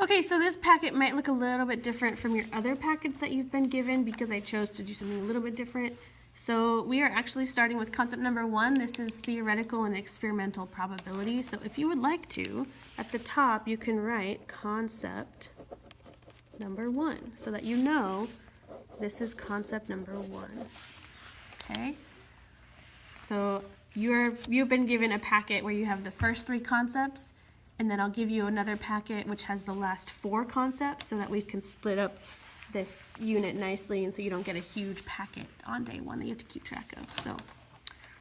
Okay, so this packet might look a little bit different from your other packets that you've been given because I chose to do something a little bit different. So we are actually starting with concept number 1. This is theoretical and experimental probability. So if you would like to, at the top you can write concept number 1 so that you know this is concept number 1. Okay? So you've been given a packet where you have the first 3 concepts, and then I'll give you another packet which has the last 4 concepts so that we can split up this unit nicely and so you don't get a huge packet on day 1 that you have to keep track of. So, all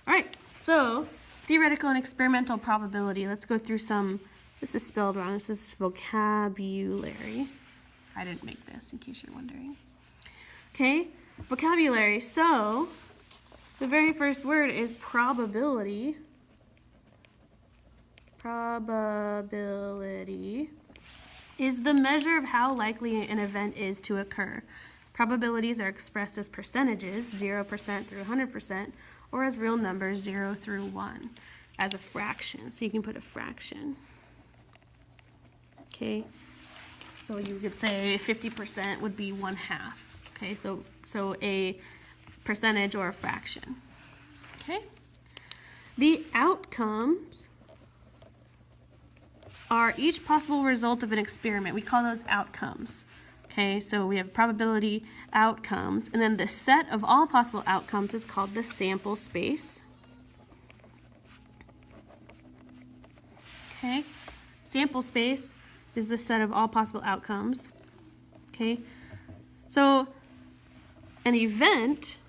right, so theoretical and experimental probability. Let's go through some. This is spelled wrong. This is vocabulary. I didn't make this, in case you're wondering. Okay, vocabulary. So the very first word is probability. Probability is the measure of how likely an event is to occur. Probabilities are expressed as percentages, 0% through 100%, or as real numbers, 0 through 1, as a fraction. So you can put a fraction. Okay, so you could say 50% would be 1/2. Okay, so a percentage or a fraction. Okay, the outcomes are each possible result of an experiment. We call those outcomes. Okay, so we have probability outcomes, and then the set of all possible outcomes is called the sample space. Okay, sample space is the set of all possible outcomes. Okay, so an event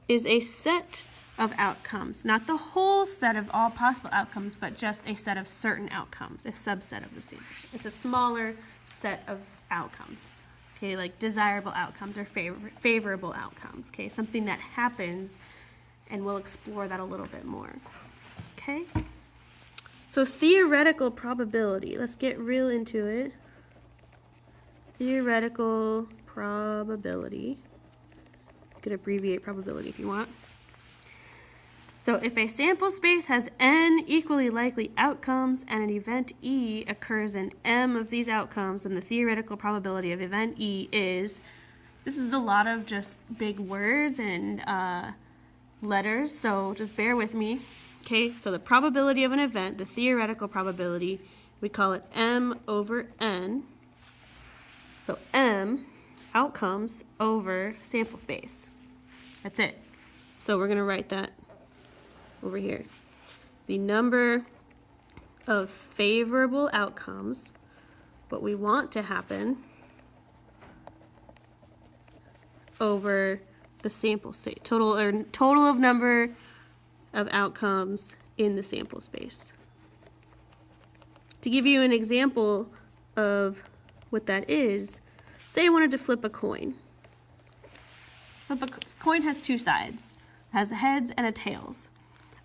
is a set of outcomes, not the whole set of all possible outcomes, but just a set of certain outcomes, a subset of the sample. It's a smaller set of outcomes, okay, like desirable outcomes or favorable outcomes, okay, something that happens, and we'll explore that a little bit more, okay? So theoretical probability, let's get real into it. Theoretical probability, you could abbreviate probability if you want. So if a sample space has n equally likely outcomes and an event E occurs in m of these outcomes, then the theoretical probability of event E is, this is a lot of just big words and letters, so just bear with me. Okay, so the probability of an event, the theoretical probability, we call it m over n. So m, outcomes, over sample space. That's it. So we're going to write that over here. The number of favorable outcomes, what we want to happen, over the sample space, total of number of outcomes in the sample space. To give you an example of what that is, say I wanted to flip a coin. A coin has 2 sides. It has a heads and a tails.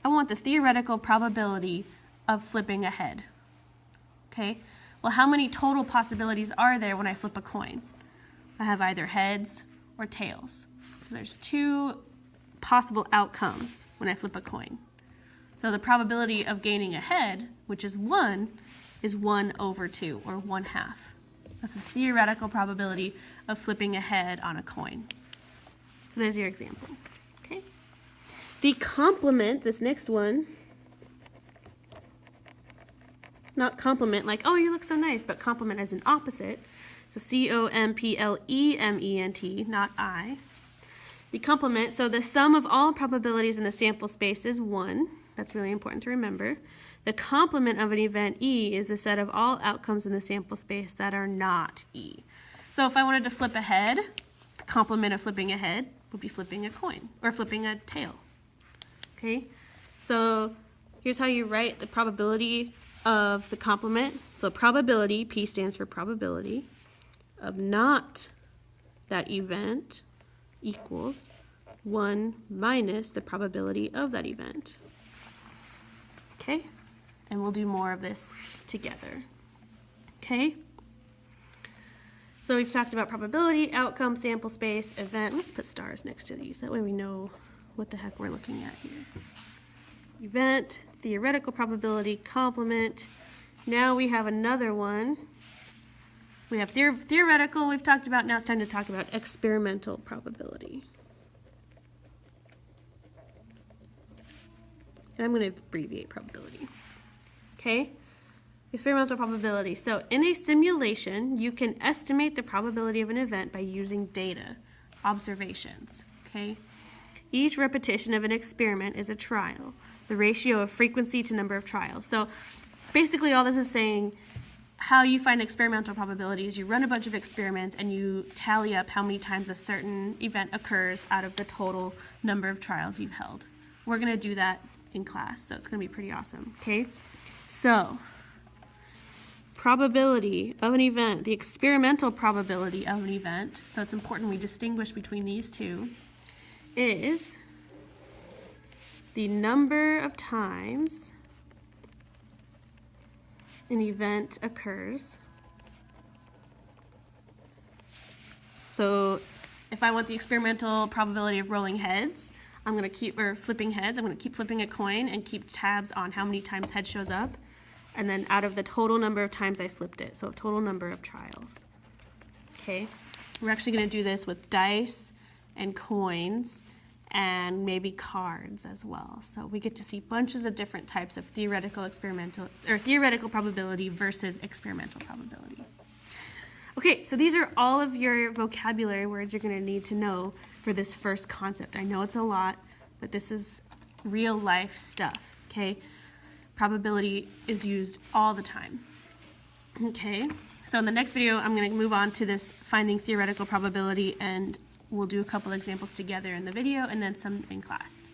I want the theoretical probability of flipping a head. Okay, well, how many total possibilities are there when I flip a coin? I have either heads or tails. So there's 2 possible outcomes when I flip a coin. So the probability of gaining a head, which is 1, is 1 over 2, or 1/2. That's the theoretical probability of flipping a head on a coin. So there's your example. Okay. The complement, this next one, not complement like, oh, you look so nice, but complement as an opposite. So complement, not I. The complement, so the sum of all probabilities in the sample space is 1. That's really important to remember. The complement of an event E is the set of all outcomes in the sample space that are not E. So if I wanted to flip a head, the complement of flipping a head would be flipping a coin, or flipping a tail. Okay, so here's how you write the probability of the complement. So probability, P stands for probability, of not that event equals 1 minus the probability of that event. Okay, and we'll do more of this together. Okay, so we've talked about probability, outcome, sample space, event. Let's put stars next to these, that way we know what the heck we're looking at here. Event, theoretical probability, complement. Now we have another one We have theoretical we've talked about. Now it's time to talk about experimental probability. And I'm going to abbreviate probability. Okay? Experimental probability. So in a simulation, you can estimate the probability of an event by using data, observations. Okay? Each repetition of an experiment is a trial, the ratio of frequency to number of trials. So basically all this is saying how you find experimental probability is you run a bunch of experiments and you tally up how many times a certain event occurs out of the total number of trials you've held. We're going to do that in class, so it's going to be pretty awesome. Okay? So probability of an event, the experimental probability of an event, so it's important we distinguish between these two, is the number of times an event occurs. So if I want the experimental probability of rolling heads, I'm going to keep, or flipping heads, I'm going to keep flipping a coin and keep tabs on how many times head shows up, and then out of the total number of times I flipped it, so total number of trials. Okay, we're actually going to do this with dice and coins and maybe cards as well. So we get to see bunches of different types of theoretical probability versus experimental probability. Okay, so these are all of your vocabulary words you're going to need to know for this first concept. I know it's a lot, but this is real life stuff, okay? Probability is used all the time. Okay, so in the next video, I'm going to move on to this finding theoretical probability, and we'll do a couple examples together in the video and then some in class.